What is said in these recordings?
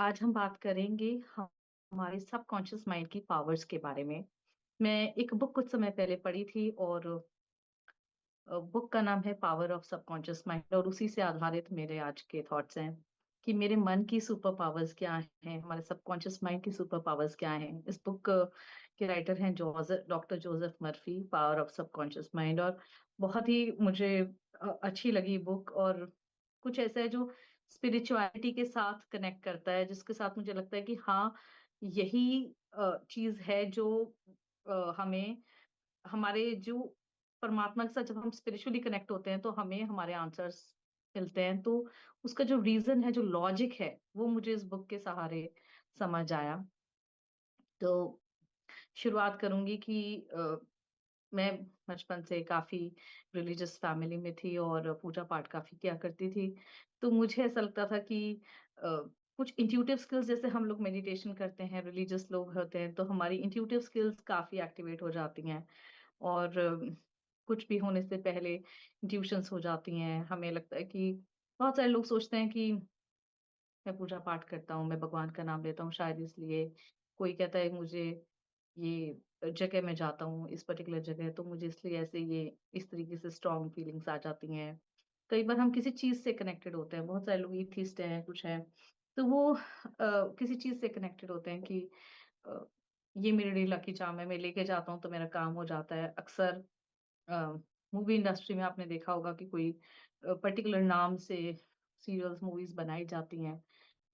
आज हम बात करेंगे हमारे सबकॉन्शियस माइंड की पावर्स के बारे में। मैं एक बुक कुछ समय पहले पढ़ी थी और बुक का नाम है पावर ऑफ सबकॉन्शियस माइंड और उसी से आधारित मेरे आज के थॉट्स हैं कि मेरे मन की सुपर पावर्स क्या हैं, हमारे सबकॉन्शियस माइंड की सुपर पावर्स क्या हैं। इस बुक के राइटर हैं doctor Joseph Murphy, power of subconscious mind. और बहुत ही मुझे अच्छी लगी बुक। और कुछ ऐसा है जो स्पिरिचुअलिटी के साथ कनेक्ट करता है, जिसके साथ मुझे लगता है कि हाँ, यही चीज है जो हमें हमारे जो परमात्मा के साथ जब हम स्पिरिचुअली कनेक्ट होते हैं तो हमें हमारे आंसर्स मिलते हैं। तो उसका जो रीजन है, जो लॉजिक है, वो मुझे इस बुक के सहारे समझ आया। तो शुरुआत करूंगी कि मैं बचपन से काफी रिलीजियस फैमिली में थी और पूजा पाठ काफी किया करती थी। तो मुझे ऐसा लगता था कि अ, कुछ इंट्यूटिव स्किल्स, जैसे हम लोग मेडिटेशन करते हैं, रिलीजियस लोग होते हैं, तो हमारी इंट्यूटिव स्किल्स काफी एक्टिवेट हो जाती हैं। और कुछ भी होने से पहले इंट्यूशंस हो जाती हैं। हमें लगता है कि बहुत सारे लोग सोचते हैं कि मैं पूजा पाठ करता हूँ, मैं भगवान का नाम लेता हूँ शायद इसलिए। कोई कहता है मुझे ये जगह मैं जाता हूँ, इस पर्टिकुलर जगह, तो मुझे इसलिए ऐसे ये इस तरीके से स्ट्रॉन्ग फीलिंग्स आ जाती हैं। कई बार हम किसी चीज से कनेक्टेड होते हैं, बहुत सारे लोग एथिस्ट हैं, कुछ हैं, तो वो किसी चीज से कनेक्टेड होते हैं कि अ, ये मेरे लिए लकी चार्म है, मैं लेके जाता हूँ तो मेरा काम हो जाता है। अक्सर मूवी इंडस्ट्री में आपने देखा होगा कि कोई पर्टिकुलर नाम से सीरियल्स मूवीज बनाई जाती हैं।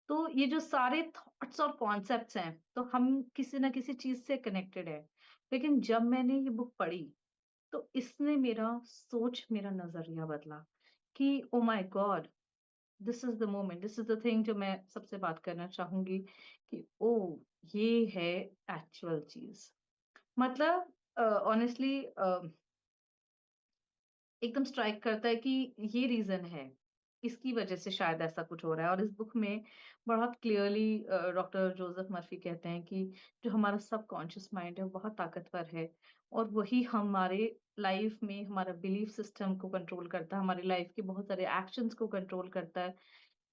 तो ये जो सारे थॉट्स और कॉन्सेप्ट्स हैं, तो हम किसी ना किसी चीज से कनेक्टेड है। लेकिन जब मैंने ये बुक पढ़ी तो इसने मेरा सोच, मेरा नजरिया बदला कि oh my God, this is the moment, this is the thing जो मैं सबसे बात करना चाहूंगी कि ओ, ये है एक्चुअल चीज। मतलब ऑनेस्टली एकदम स्ट्राइक करता है कि ये रीजन है, इसकी वजह से शायद ऐसा कुछ हो रहा है। और इस बुक में बहुत क्लियरली डॉक्टर जोसेफ मर्फी कहते हैं कि जो हमारा सबकॉन्शियस माइंड है वो बहुत ताकतवर है और वही हमारे लाइफ में हमारा बिलीफ सिस्टम को कंट्रोल करता है, हमारी लाइफ के बहुत सारे एक्शंस को कंट्रोल करता है।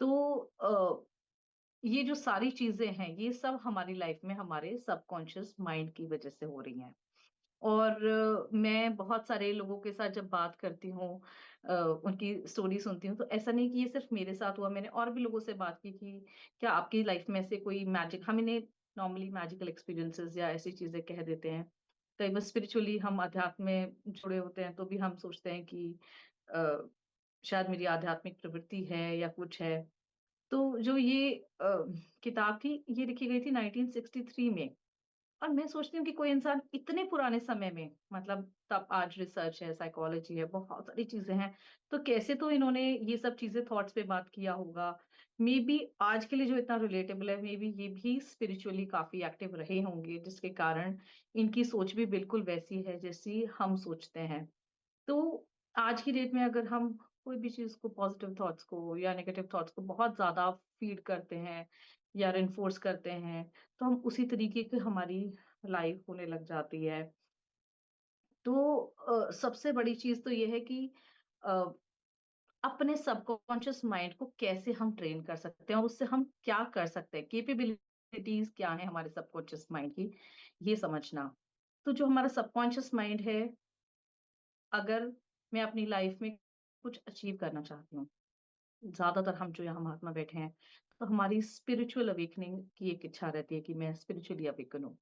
तो ये जो सारी चीजें हैं, ये सब हमारी लाइफ में हमारे सबकॉन्शियस माइंड की वजह से हो रही हैं। और मैं बहुत सारे लोगों के साथ जब बात करती हूँ, उनकी स्टोरी सुनती हूँ, तो ऐसा नहीं कि ये सिर्फ मेरे साथ हुआ, मैंने और भी लोगों से बात की कि क्या आपकी लाइफ में से कोई मैजिक, हम इन्हें नॉर्मली मैजिकल एक्सपीरियंसेस या ऐसी चीजें कह देते हैं। कई बार स्पिरिचुअली हम अध्यात्म में जुड़े होते हैं तो भी हम सोचते हैं कि अ, शायद मेरी आध्यात्मिक प्रवृत्ति है या कुछ है। तो जो ये किताब थी, ये लिखी गई थी 1963 में। और मैं सोचती हूँ कि कोई इंसान इतने पुराने समय में, मतलब तब, आज रिसर्च है, साइकोलॉजी है, बहुत सारी चीजें हैं, तो कैसे तो इन्होंने ये सब चीजें थॉट्स पे बात किया होगा। मे बी आज के लिए जो इतना रिलेटेबल है, मे बी ये भी स्पिरिचुअली काफी एक्टिव रहे होंगे, जिसके कारण इनकी सोच भी बिल्कुल वैसी है जैसी हम सोचते हैं। तो आज की डेट में अगर हम कोई भी चीज को, पॉजिटिव थॉट्स को या नेगेटिव थॉट्स को बहुत ज्यादा फीड करते हैं या इन्फोर्स करते हैं, तो हम उसी तरीके की हमारी लाइफ होने लग जाती है। तो सबसे बड़ी चीज तो ये है कि अ, अपने सबकॉन्शियस माइंड को कैसे हम ट्रेन कर सकते हैं और उससे हम क्या कर सकते हैं, कैपेबिलिटीज क्या है हमारे सबकॉन्शियस माइंड की, ये समझना। तो जो हमारा सबकॉन्शियस माइंड है, अगर मैं अपनी लाइफ में कुछ अचीव करना चाहती हूँ, ज्यादातर हम जो यहाँ महात्मा बैठे हैं, तो हमारी स्पिरिचुअल अवेकनिंग की एक इच्छा रहती है कि मैं स्पिरिचुअली अवेकन हूँ।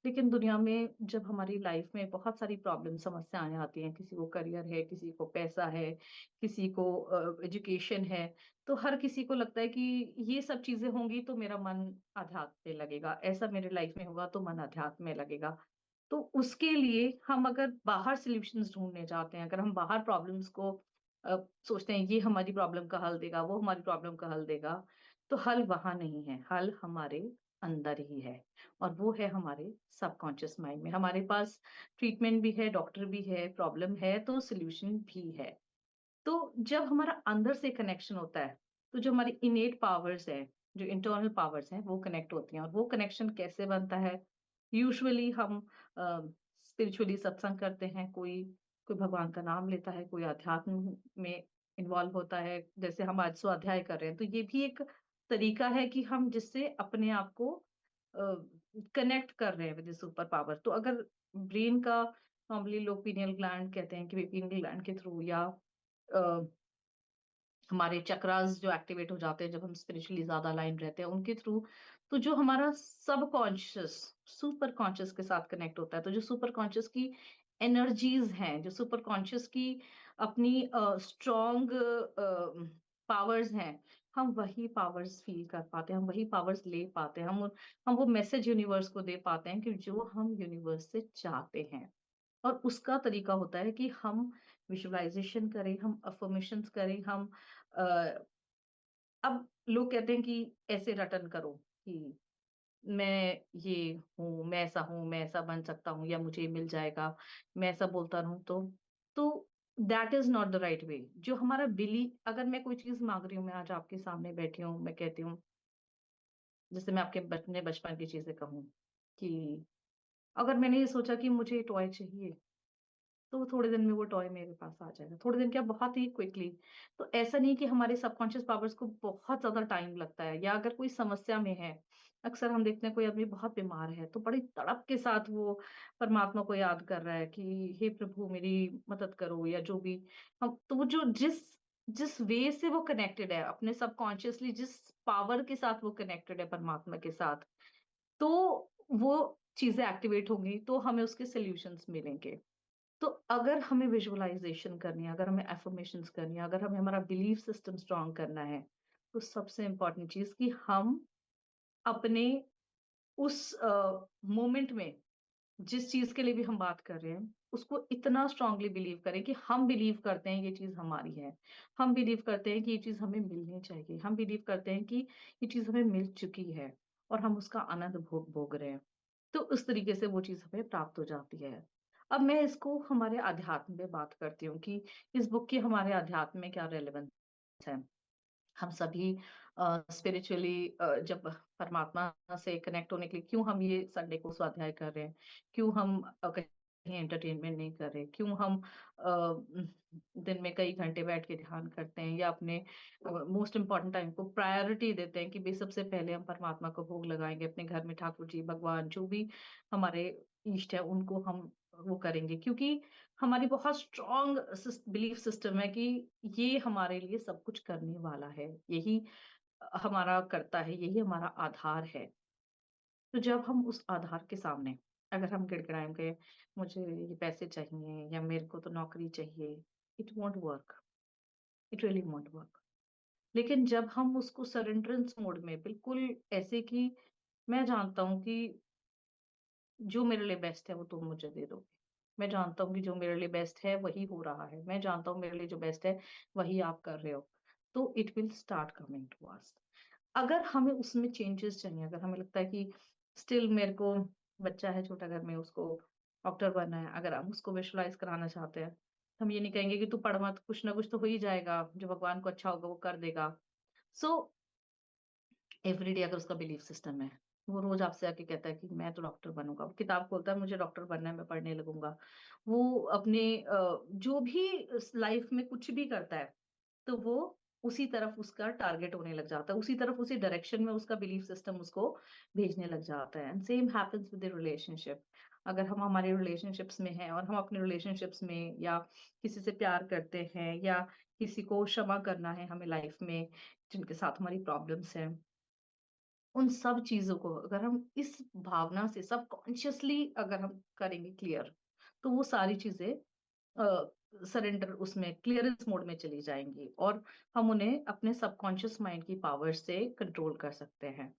लेकिन दुनिया में जब हमारी लाइफ में बहुत सारी प्रॉब्लम, समस्याएं आती हैं, किसी को करियर है, किसी को पैसा है, किसी को एजुकेशन है, तो हर किसी को लगता है कि ये सब चीजें होंगी तो मेरा मन अध्यात्म में लगेगा, ऐसा मेरे लाइफ में होगा तो मन अध्यात्म में लगेगा। तो उसके लिए हम अगर बाहर सॉल्यूशंस ढूँढने जाते हैं, अगर हम बाहर प्रॉब्लम्स को अ, सोचते हैं ये हमारी प्रॉब्लम का हल देगा, वो हमारी प्रॉब्लम का हल देगा, तो हल वहाँ नहीं है, हल हमारे अंदर ही है। और वो है हमारे सबकॉन्शियस माइंड में। हमारे पास ट्रीटमेंट भी है, डॉक्टर भी है, प्रॉब्लम है तो सॉल्यूशन भी है। तो जब हमारा अंदर से कनेक्शन होता है, तो जो हमारी इनेट पावर्स हैं, जो इंटरनल पावर्स हैं, वो कनेक्ट होती हैं। और वो कनेक्शन कैसे बनता है? यूजुअली हम स्पिरिचुअली सत्संग करते हैं, कोई कोई भगवान का नाम लेता है, कोई अध्यात्म में इन्वॉल्व होता है, जैसे हम आज स्वाध्याय कर रहे हैं, तो ये भी एक तरीका है कि हम जिससे अपने आप को कनेक्ट कर रहे हैं विद द सुपर पावर। तो अगर ब्रेन का नॉर्मली लोग पीनियल ग्लैंड कहते हैं कि पीनियल ग्लैंड के थ्रू या अ, हमारे चक्रास जो एक्टिवेट हो जाते हैं जब हम स्पिरिचुअली ज़्यादा अलाइन रहते हैं उनके थ्रू, तो जो हमारा सबकॉन्शियस, सुपर कॉन्शियस के साथ कनेक्ट होता है। तो जो सुपर कॉन्शियस की एनर्जीज़ हैं, जो सुपर कॉन्शियस की अपनी स्ट्रॉन्ग पावर्स हैं, हम वही पावर्स फ़ील कर पाते हैं, हम वही पावर्स ले पाते हैं। हम वो मैसेज यूनिवर्स को दे पाते हैं कि जो हम यूनिवर्स से चाहते हैं। और उसका तरीका होता है कि हम विजुअलाइज़ेशन करें, हम अफ़र्मेशंस करें, हम अ, अब लोग कहते हैं कि ऐसे रटन करो कि मैं ये हूँ, मैं ऐसा हूँ, मैं ऐसा बन सकता हूँ या मुझे ये मिल जाएगा, मैं ऐसा बोलता रहूँ तो that is not the right way. जो हमारा अगर मैं कोई चीज़ माँग रही हूँ, मैं आज आपके सामने बैठी हूँ, मैं कहती हूँ, जैसे मैं आपके अपने बचपन की चीज़ें कहूँ कि अगर मैंने ये सोचा कि मुझे टॉय चाहिए, तो थोड़े दिन में वो टॉय मेरे पास आ जाएगा। थोड़े दिन क्या, बहुत ही क्विकली। तो ऐसा नहीं कि हमारे सबकॉन्शियस पावर्स को बहुत ज़्यादा टाइम लगता है, या अगर कोई समस्या में है, अक्सर हम देखते हैं कोई आदमी बहुत बीमार है, तो बड़ी तड़प के साथ वो परमात्मा को याद कर रहा है कि हे प्रभु मेरी मदद करो, या जो भी हम तो वो जो जिस जिस वे से वो कनेक्टेड है, अपने सबकॉन्शियसली जिस पावर के साथ वो कनेक्टेड है परमात्मा के साथ, तो वो चीज़ें एक्टिवेट होंगी, तो हमें उसके सॉल्यूशंस मिलेंगे। तो अगर हमें विजुअलाइज़ेशन करनी है, अगर हमें अफ़र्मेशंस करनी है, अगर हमें हमारा बिलीफ सिस्टम स्ट्रॉन्ग करना है, तो सबसे इम्पोर्टेंट चीज़ कि हम अपने उस मोमेंट में जिस चीज़ के लिए भी हम बात कर रहे हैं, उसको इतना स्ट्रॉन्गली बिलीव करें कि हम बिलीव करते हैं ये चीज़ हमारी है। हम बिलीव करते हैं कि ये चीज़ हमें मिलनी चाहिए। हम बिलीव करते हैं कि ये चीज़ हमें मिल चुकी है और हम उसका आनंद भोग भोग रहे हैं। तो उस तरीके से वो चीज़ हमें प्राप्त हो जाती है। अब मैं इसको हमारे अध्यात्म पे बात करती हूँ कि इस बुक की हमारे अध्यात्म में क्या रेलेवेंस है। हम सभी स्पिरिचुअली जब परमात्मा से कनेक्ट होने के लिए क्यों हम ये संडे को स्वाध्याय कर रहे हैं? क्यों हम कहीं एंटरटेनमेंट नहीं कर रहे? क्यों हम दिन में कई घंटे बैठ के ध्यान करते हैं या अपने मोस्ट इम्पोर्टेंट टाइम को प्रायोरिटी देते हैं कि भई सबसे पहले हम परमात्मा को भोग लगाएँगे, अपने घर में ठाकुर जी, भगवान जो भी हमारे इष्ट है उनको हम वो करेंगे, क्योंकि हमारी बहुत स्ट्रॉन्ग बिलीफ सिस्टम है कि ये हमारे लिए सब कुछ करने वाला है। यही हमारा करता है, यही हमारा आधार है। तो जब हम उस आधार के सामने अगर हम गिड़गिड़ाएँगे, मुझे ये पैसे चाहिए या मेरे को तो नौकरी चाहिए, it won't work, it really won't work. लेकिन जब हम उसको सरेंडरेंस मोड में बिल्कुल ऐसे कि मैं जानता हूँ कि जो मेरे लिए बेस्ट है वो तुम मुझे दे दोगे। मैं जानता हूँ कि जो मेरे लिए बेस्ट है वही हो रहा है। मैं जानता हूँ मेरे लिए जो बेस्ट है वही आप कर रहे हो। तो it will start coming to us. अगर हमें उसमें चेंजेस चाहिए, अगर हमें लगता है कि स्टिल मेरे को बच्चा है छोटा घर में उसको डॉक्टर बनना है, अगर हम उसको विजुअलाइज़ कराना चाहते हैं, तो हम ये नहीं कहेंगे कि तू पढ़ मत, कुछ ना कुछ तो हो ही जाएगा, जो भगवान को अच्छा होगा वो कर देगा। सो एवरीडे अगर उसका बिलीफ सिस्टम है, वो रोज़ आपसे आके कहता है कि मैं तो डॉक्टर बनूँगा। वो किताब खोलता है मुझे डॉक्टर बनना है, मैं पढ़ने लगूँगा। वो अपने जो भी इस लाइफ़ में कुछ भी करता है, तो वो उसी तरफ उसका टारगेट होने लग जाता है, उसी तरफ उसी डायरेक्शन में उसका बिलीफ सिस्टम उसको भेजने लग जाता है। And same happens with the relationship. अगर हम हमारे रिलेशनशिप्स में हैं और हम अपने रिलेशनशिप्स में या किसी से प्यार करते हैं या किसी को क्षमा करना है हमें लाइफ़ में, जिनके साथ हमारी प्रॉब्लम्स हैं, उन सब चीज़ों को अगर हम इस भावना से सबकॉन्शियसली अगर हम करेंगे क्लियर, तो वो सारी चीज़ें सरेंडर उसमें क्लीयरेंस मोड में चली जाएँगी और हम उन्हें अपने सबकॉन्शियस माइंड की पावर से कंट्रोल कर सकते हैं।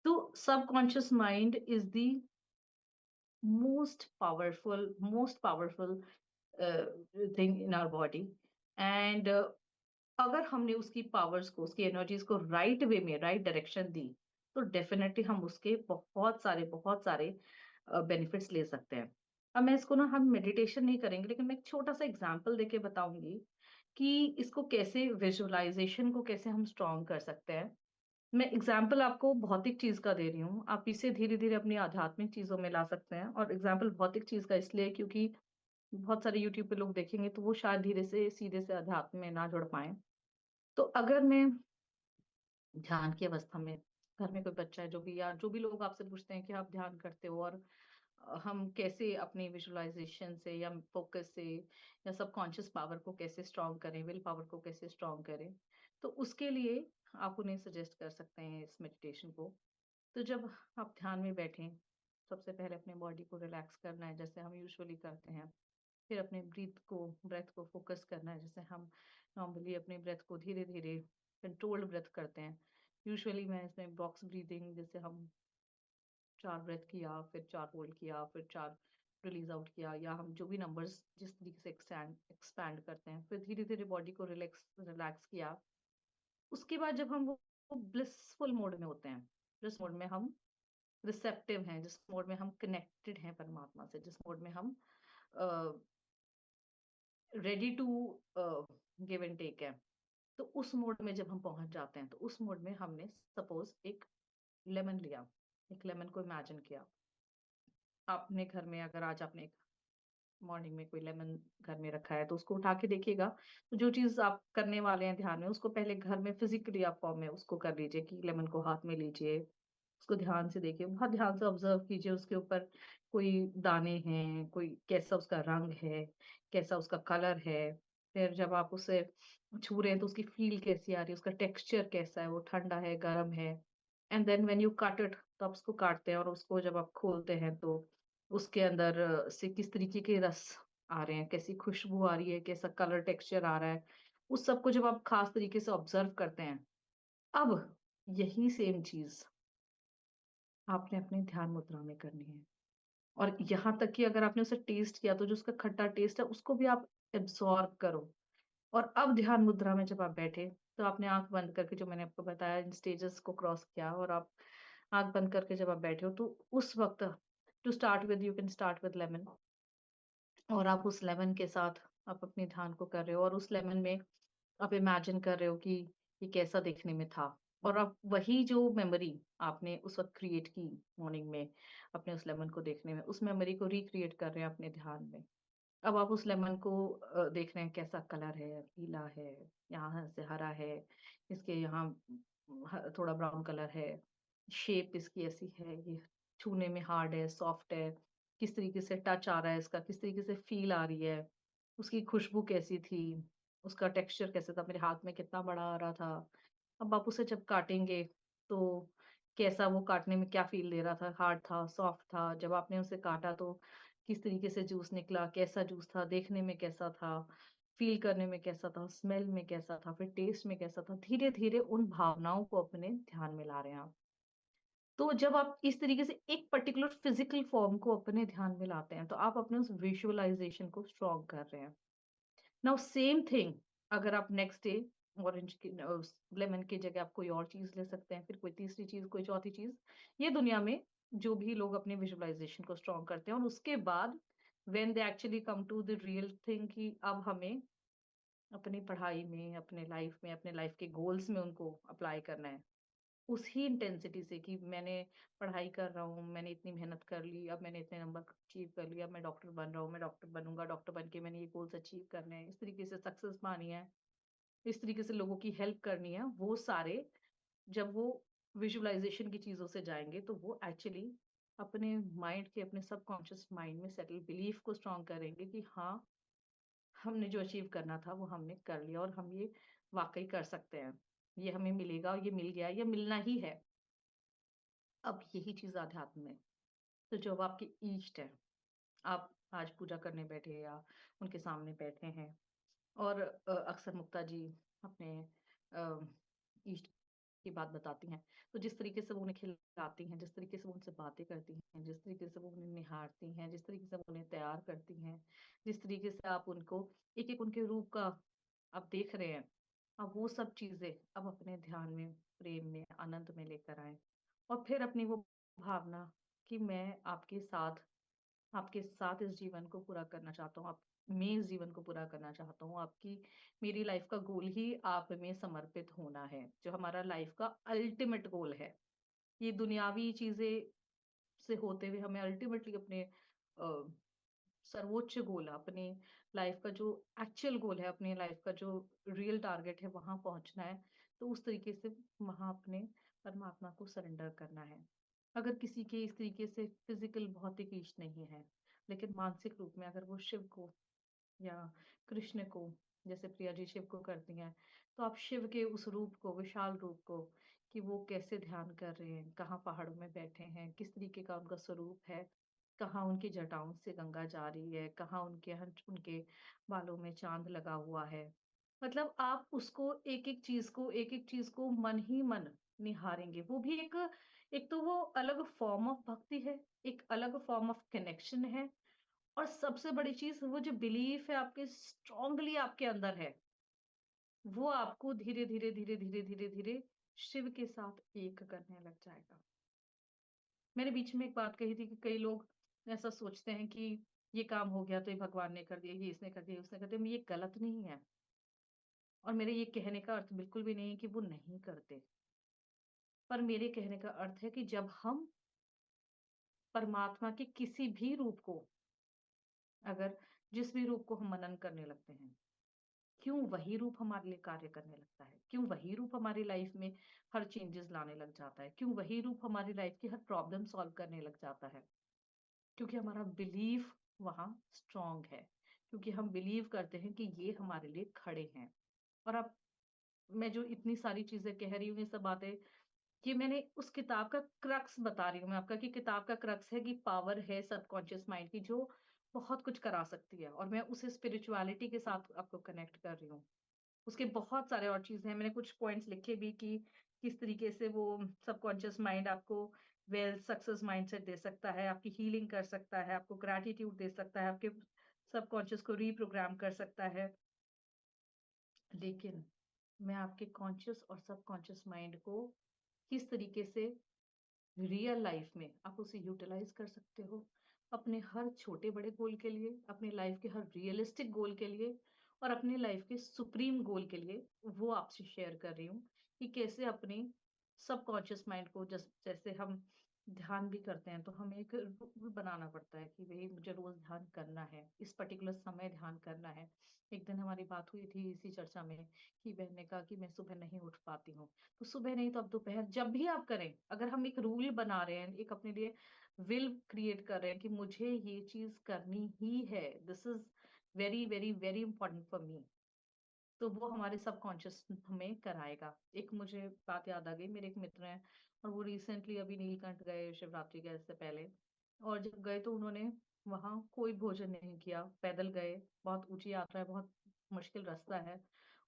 तो subconscious mind is the most powerful uh, thing in our body and अगर हमने उसकी पावर्स को, उसकी एनर्जीज़ को राइट वे में, राइट डायरेक्शन दी, तो डेफ़िनेटली हम उसके बहुत सारे बेनिफिट्स ले सकते हैं। अब मैं इसको ना हम मेडिटेशन नहीं करेंगे, लेकिन मैं एक छोटा-सा एग्ज़ाम्पल देके बताऊँगी कि इसको कैसे विज़ुअलाइज़ेशन को कैसे हम स्ट्रॉन्ग कर सकते हैं। मैं एग्ज़ाम्पल आपको भौतिक चीज़ का दे रही हूँ, आप इसे धीरे-धीरे अपनी आध्यात्मिक चीज़ों में ला सकते हैं और एग्ज़ाम्पल भौतिक चीज़ का इसलिए क्योंकि बहुत सारे यूट्यूब पे लोग देखेंगे तो वो शायद धीरे से सीधे से अध्यात्म में ना जुड़ पाएँ। तो अगर मैं ध्यान की अवस्था में घर में कोई बच्चा है जो भी, या जो भी लोग आपसे पूछते हैं कि आप ध्यान करते हो, और हम कैसे अपनी विजुअलाइजेशन से या फोकस से या सबकॉन्शियस पावर को कैसे स्ट्रॉन्ग करें, विल पावर को कैसे स्ट्रॉन्ग करें, तो उसके लिए आप उन्हें सजेस्ट कर सकते हैं इस मेडिटेशन को। तो जब आप ध्यान में बैठें, सबसे पहले अपने बॉडी को रिलैक्स करना है जैसे हम यूजुअली करते हैं। फिर अपने ब्रेथ को फोकस करना है जैसे हम नॉर्मली अपने ब्रेथ को धीरे धीरे कंट्रोल्ड ब्रेथ करते हैं। यूजुअली मैं इसमें बॉक्स ब्रीदिंग, जैसे हम 4 ब्रेथ किया, फिर 4 होल्ड किया, फिर 4 रिलीज़ आउट किया, या हम जो भी नंबर्स जिस तरीके से एक्सपैंड करते हैं, फिर धीरे-धीरे बॉडी को रिलैक्स रिलैक्स किया। उसके बाद जब हम वो ब्लिसफुल मोड में होते हैं, जिस मोड में हम रिसेप्टिव हैं, जिस मोड में हम कनेक्टेड हैं परमात्मा से, जिस मोड में हम uh, ready to give and take है। तो उस मोड में जब हम पहुँच जाते हैं, तो उस मोड में हमने सपोज़ एक लेमन लिया, एक लेमन को इमेजिन किया। आपने घर में अगर आज आपने मॉर्निंग में कोई लेमन घर में रखा है तो उसको उठा के देखिएगा। तो जो चीज़ आप करने वाले हैं ध्यान में, उसको पहले घर में फिज़िकली आप फॉर्म में उसको कर लीजिए कि लेमन को हाथ में लीजिए, उसको ध्यान से देखिए, बहुत ध्यान से ऑब्ज़र्व कीजिए उसके ऊपर कोई दाने हैं, कोई कैसा उसका रंग है, कैसा उसका कलर है। फिर जब आप उसे छू रहे हैं तो उसकी फ़ील कैसी आ रही है, उसका टेक्सचर कैसा है, वो ठंडा है, गरम है। And then when you cut it, तो आप उसको काटते हैं और उसको जब आप खोलते हैं तो उसके अंदर से किस तरीके के रस आ रहे हैं, कैसी खुशबू आ रही है, कैसा कलर टेक्सचर आ रहा है, उस सब को जब आप खास तरीके से ऑब्जर्व करते हैं, अब यही सेम चीज़ आपने अपने ध्यान मुद्रा में करनी है। और यहाँ तक कि अगर आपने उसे टेस्ट किया तो जो उसका खट्टा टेस्ट है उसको भी आप एब्ज़ॉर्ब करो। और अब ध्यान मुद्रा में जब आप बैठे, तो आपने आँख बंद करके, जो मैंने आपको बताया, इन स्टेजेस को क्रॉस किया और आप आँख बंद करके जब आप बैठे हो, तो उस वक़्त to start with you can start with lemon. और आप उस लेमन के साथ आप अपने ध्यान को कर रहे हो और उस लेमन में आप इमेजिन कर रहे हो कि ये कैसा दिखने में था। और आप वही जो मेमोरी आपने उस वक़्त क्रिएट की मॉर्निंग में, अपने उस लेमन को देखने में, उस मेमोरी को रिक्रिएट कर रहे हैं अपने ध्यान में। अब आप उस लेमन को देख रहे हैं कैसा कलर है, पीला है, यहाँ से हरा है, इसके यहाँ थोड़ा ब्राउन कलर है, शेप इसकी ऐसी है, ये छूने में हार्ड है, सॉफ्ट है, किस तरीके से टच आ रहा है इसका, किस तरीके से फील आ रही है, उसकी खुशबू कैसी थी, उसका टेक्सचर कैसा था, मेरे हाथ में कितना बड़ा आ रहा था। अब आप उसे जब काटेंगे तो कैसा वो काटने में क्या फील दे रहा था, हार्ड था, सॉफ्ट था, जब आपने उसे काटा तो किस तरीके से जूस निकला, कैसा जूस था, देखने में कैसा था, फ़ील करने में कैसा था, स्मेल में कैसा था, फिर टेस्ट में कैसा था। धीरे-धीरे उन भावनाओं को अपने ध्यान में ला रहे हैं आप। तो जब आप इस तरीके से एक पर्टिकुलर फ़िज़िकल फ़ॉर्म को अपने ध्यान में लाते हैं, तो आप अपने उस विज़ुअलाइज़ेशन को स्ट्रॉन्ग कर रहे हैं। नाउ सेम थिंग, अगर आप नेक्स्ट डे ऑरेंज की लेमन की जगह आप कोई और चीज़ ले सकते हैं, फिर कोई तीसरी चीज़, कोई चौथी चीज़। ये दुनिया में जो भी लोग अपने विजुअलाइज़ेशन को स्ट्रॉन्ग करते हैं, और उसके बाद when they actually come to the real thing कि अब हमें अपनी पढ़ाई में, अपने लाइफ में, अपने लाइफ के गोल्स में उनको अप्लाई करना है। उसी इंटेंसिटी से कि मैंने पढ़ाई कर रहा हूँ, मैंने इतनी मेहनत कर ली, अब मैंने इतने नंबर अचीव कर लिया, अब मैं डॉक्टर बन रहा हूँ, मैं डॉक्टर बनूँगा, डॉक्टर बन के मैंने ये गोल्स अचीव करने हैं, इस तरीके से सक्सेस पानी है, इस तरीके से लोगों की हेल्प करनी है, वो सारे जब वो विजुअलाइज़ेशन की चीज़ों से जाएँगे, तो वो एक्चुअली अपने माइंड के, अपने सबकॉन्शियस माइंड में सेटल बिलीफ को स्ट्रॉन्ग करेंगे कि हाँ, हमने जो अचीव करना था वो हमने कर लिया और हम ये वाक़ई कर सकते हैं। ये हमें मिलेगा, ये मिल गया, ये मिलना ही है। अब यही चीज़ अध्यात्म में। तो जो अब आपके इष्ट हैं, आप आज पूजा करने बैठे या उनके सामने बैठे हैं, और अक्सर मुक्ता जी अपने अ, इष्ट की बात बताती हैं, तो जिस तरीके से वो उन्हें खिलाती हैं, जिस तरीके से वो उनसे बातें करती हैं, जिस तरीके से वो उन्हें निहारती हैं, जिस तरीके से वो उन्हें तैयार करती हैं, जिस तरीके से आप उनको एक-एक उनके रूप का आप देख रहे हैं, अब वो सब चीज़ें अब अपने ध्यान में, प्रेम में, आनंद में लेकर आएँ। और फिर अपनी वो भावना कि मैं आपके साथ इस जीवन को पूरा करना चाहता हूँ, आप मैं इस जीवन को पूरा करना चाहता हूँ। आपकी मेरी लाइफ़ का गोल ही आप में समर्पित होना है, जो हमारा लाइफ़ का अल्टीमेट गोल है। ये दुनियावी चीज़ें से होते हुए हमें अल्टीमेटली अपने अ, सर्वोच्च गोल, अपनी लाइफ़ का जो एक्चुअल गोल है, अपनी लाइफ़ का जो रियल टारगेट है, वहाँ पहुँचना है। तो उस तरीके से वहाँ अपने परमात्मा को सरेंडर करना है। अगर किसी के इस तरीके से फिज़िकल भौतिक ईश नहीं है, लेकिन मानसिक रूप में अगर वो शिव को या कृष्ण को, जैसे प्रिया जी शिव को करती हैं, तो आप शिव के उस रूप को, विशाल रूप को, कि वो कैसे ध्यान कर रहे हैं, कहाँ पहाड़ों में बैठे हैं, किस तरीके का उनका स्वरूप है, कहाँ उनकी जटाओं से गंगा जा रही है, कहाँ उनके बालों में चाँद लगा हुआ है। मतलब आप उसको एक-एक चीज़ को मन ही मन निहारेंगे। वो भी एक तो वो अलग फ़ॉर्म ऑफ भक्ति है, एक अलग फ़ॉर्म ऑफ कनेक्शन है, और सबसे बड़ी चीज़ वो जो बिलीफ है आपके स्ट्रांगली आपके अंदर है, वो आपको धीरे-धीरे, धीरे-धीरे, धीरे-धीरे शिव के साथ एक करने लग जाएगा। मैंने बीच में एक बात कही थी कि कई लोग ऐसा सोचते हैं कि ये काम हो गया तो ये भगवान ने कर दिया, ये इसने कर दिया, उसने कर दिया। ये गलत नहीं है, और मेरे ये कहने का अर्थ बिल्कुल भी नहीं है कि वो नहीं करते। पर मेरे कहने का अर्थ है कि जब हम परमात्मा के किसी भी रूप को, अगर जिस भी रूप को हम मनन करने लगते हैं, क्यों वही रूप हमारे लिए कार्य करने लगता है? क्यों वही रूप हमारी लाइफ में हर चेंजेस लाने लग जाता है? क्यों वही रूप हमारी लाइफ की हर प्रॉब्लम सॉल्व करने लग जाता है? क्योंकि हमारा बिलीफ वहाँ स्ट्रॉन्ग है। क्योंकि हम बिलीव करते हैं कि ये हमारे लिए खड़े हैं। और अब मैं जो इतनी सारी चीज़ें कह रही हूँ, ये सब बातें, ये मैंने उस किताब का क्रक्स बता रही हूँ मैं आपका, कि किताब का क्रक्स है कि पावर है सबकॉन्शियस माइंड की, जो बहुत कुछ करा सकती है, और मैं उसे स्पिरिचुअलिटी के साथ आपको कनेक्ट कर रही हूँ। उसके बहुत सारे और चीज़ें हैं, मैंने कुछ पॉइंट्स लिखे भी कि किस तरीके से वो सबकॉन्शियस माइंड आपको वेल्थ, सक्सेस माइंडसेट दे सकता है, आपकी हीलिंग कर सकता है, आपको ग्रैटिट्यूड दे सकता है, आपके सबकॉन्शियस को रीप्रोग्राम कर सकता है। लेकिन मैं आपके कॉन्शियस और सबकॉन्शियस माइंड को किस तरीके से रियल लाइफ में आप उसे यूटिलाइज कर सकते हो, अपने हर छोटे-बड़े गोल के लिए, अपनी लाइफ के हर रियलिस्टिक गोल के लिए, और अपनी लाइफ के सुप्रीम गोल के लिए, वो आपसे शेयर कर रही हूँ कि कैसे अपनी सबकॉन्शियस माइंड को, जैसे हम ध्यान भी करते हैं, तो हमें एक रूल बनाना पड़ता है कि भई मुझे रोज़ ध्यान करना है, इस पर्टिकुलर समय ध्यान करना है। एक दिन हमारी बात हुई थी इसी चर्चा में, कि बहन ने कहा कि मैं सुबह नहीं उठ पाती हूँ। तो सुबह नहीं तो आप दोपहर, जब भी आप करें, अगर हम एक रूल बना रहे हैं, एक अपने लिए विल क्रिएट कर रहे हैं कि मुझे ये चीज़ करनी ही है, this is very, very, very important for me, तो वो हमारे सबकॉन्शियस हमें कराएगा। एक मुझे बात याद आ गई, मेरे एक मित्र हैं, और वो रिसेंटली अभी नीलकंठ गए शिवरात्रि के से पहले, और जब गए तो उन्होंने वहाँ कोई भोजन नहीं किया, पैदल गए, बहुत ऊँची यात्रा है, बहुत मुश्किल रास्ता है,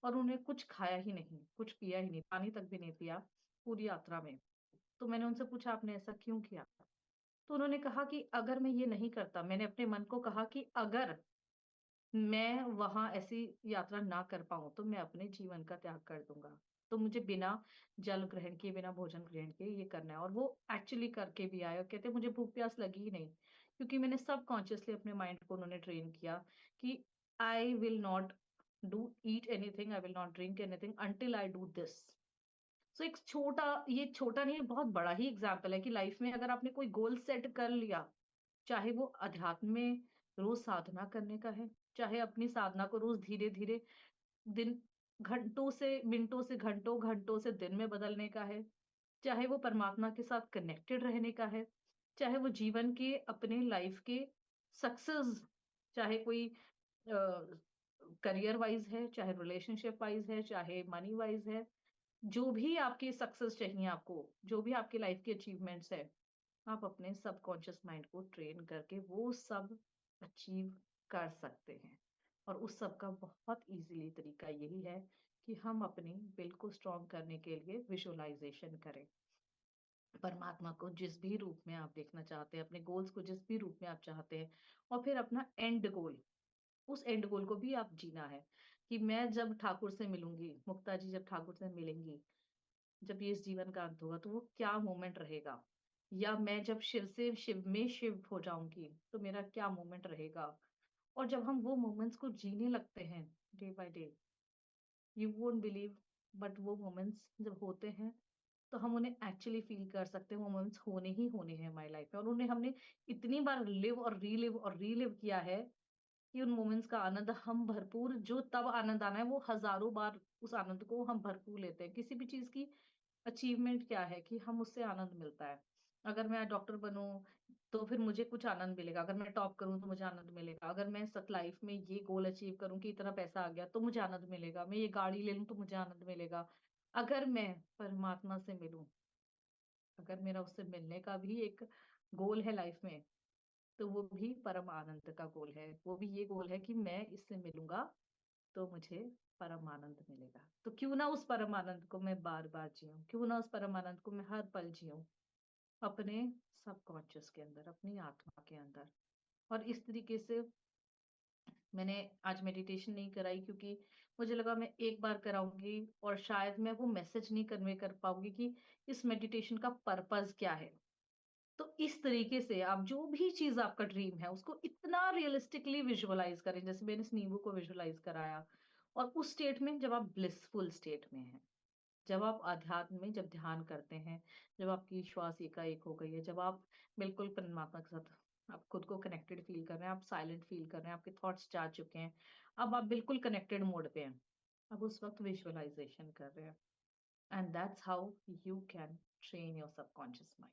और उन्हें कुछ खाया ही नहीं, कुछ पिया ही नहीं, पानी तक भी नहीं पिया पूरी यात्रा में। तो मैंने उनसे पूछा, आपने ऐसा क्यों किया? तो उन्होंने कहा कि अगर मैं ये नहीं करता, मैंने अपने मन को कहा कि अगर मैं वहाँ ऐसी यात्रा ना कर पाऊँ, तो मैं अपने जीवन का त्याग कर दूँगा। तो मुझे बिना जल ग्रहण किए, बिना भोजन ग्रहण किए ये करना है, और वो एक्चुअली करके भी आए, और कहते हैं मुझे भूख-प्यास लगी ही नहीं। क्योंकि मैंने सबकॉन्शियसली अपने माइंड को उन्होंने ट्रेन किया कि I will not eat anything, I will not drink anything until I do this. So एक छोटा, ये छोटा नहीं, बहुत बड़ा ही एग्ज़ाम्पल है कि लाइफ में अगर आपने कोई गोल सेट कर लिया, चाहे वो अध्यात्म में रोज़ साधना करने का है, चाहे अपनी साधना को रोज़ धीरे-धीरे दिन घंटों से मिनटों से घंटों, घंटों से दिन में बदलने का है, चाहे वो परमात्मा के साथ कनेक्टेड रहने का है, चाहे वो जीवन के अपने लाइफ के सक्सेस, चाहे कोई करियर वाइज़ है, चाहे रिलेशनशिप वाइज़ है, चाहे मनी वाइज़ है, जो भी आपकी सक्सेस चाहिए आपको, जो भी आपकी लाइफ की अचीवमेंट्स है, आप अपने सबकॉन्शियस माइंड को ट्रेन करके वो सब अचीव कर सकते हैं। और उस सब का बहुत ईज़िली तरीका यही है कि हम अपनी विल को स्ट्रॉन्ग करने के लिए विजुअलाइज़ेशन करें। परमात्मा को जिस भी रूप में आप देखना चाहते हैं, अपने गोल्स को जिस भी रूप में आप चाहते हैं, और फिर अपना एंड गोल, उस एंड गोल को भी आप जीना है कि मैं जब ठाकुर से मिलूँगी, मुक्ता जी जब ठाकुर से मिलेंगी, जब ये इस जीवन का अंत होगा, तो वो क्या मोमेंट रहेगा? या मैं जब शिव से शिव में शिव हो जाऊँगी, तो मेरा क्या मोमेंट रहेगा? और जब हम वो मोमेंट्स को जीने लगते हैं, day by day, you won't believe, but वो मोमेंट्स जब होते हैं, तो हम उन्हें एक्चुअली फ़ील कर सकते हैं, वो मोमेंट्स होने ही होने हैं हमारी लाइफ़ में, और उन्हें हमने इतनी बार लिव और रीलिव किया है, कि उन मोमेंट्स का आनंद हम भरपूर जो तब आनंद आना है वो हज़ारों बार उस आनंद को हम भरपूर लेते हैं। किसी भी चीज़ की अचीवमेंट क्या है कि हम उससे आनंद मिलता है। अगर मैं डॉक्टर बनूँ, तो फिर मुझे कुछ आनंद मिलेगा। अगर मैं टॉप करूँ, तो मुझे आनंद मिलेगा। अगर मैं सक लाइफ़ में ये गोल अचीव करूँ कि इतना पैसा आ गया, तो मुझे आनंद मिलेगा। मैं ये गाड़ी ले लूँ, तो मुझे आनंद मिलेगा। अगर मैं परमात्मा से मिलूँ, अगर मेरा उससे मिलने का भी एक गोल है लाइफ़ में, तो वो भी परम आनंद का गोल है। वो भी ये गोल है कि मैं इससे मिलूँगा, तो मुझे परम आनंद मिलेगा। तो क्यों ना उस परम आनंद को मैं बार-बार जिऊँ? क्यों ना उस परम आनंद को मैं हर पल जिऊँ? अपने सबकॉन्शियस के अंदर, अपनी आत्मा के अंदर। और इस तरीके से मैंने आज मेडिटेशन नहीं कराई क्योंकि मुझे लगा मैं एक बार कराऊँगी और शायद मैं वो मैसेज नहीं कन्वे कर पाऊँगी कि इस मेडिटेशन का पर्पज़ क्या है। तो इस तरीके से आप जो भी चीज़ आपका ड्रीम है, उसको इतना रियलिस्टिकली विजुअलाइज़ करें, जैसे मैंने इस नींबू को विजुअलाइज़ कराया और उस स्टेट में जब आप ब्लिसफुल स्टेट में हैं, जब आप अध्यात्म में जब ध्यान करते हैं, जब आपकी श्वास एकाएक हो गई है, जब आप बिल्कुल परमात्मा के साथ आप खुद को कनेक्टेड फ़ील कर रहे हैं, आप साइलेंट फ़ील कर रहे हैं, आपके थॉट्स जा चुके हैं, अब आप बिल्कुल कनेक्टेड मोड पे हैं। अब उस वक़्त विजुअलाइज़ेशन कर रहे हैं and that's how you can train your subconscious mind.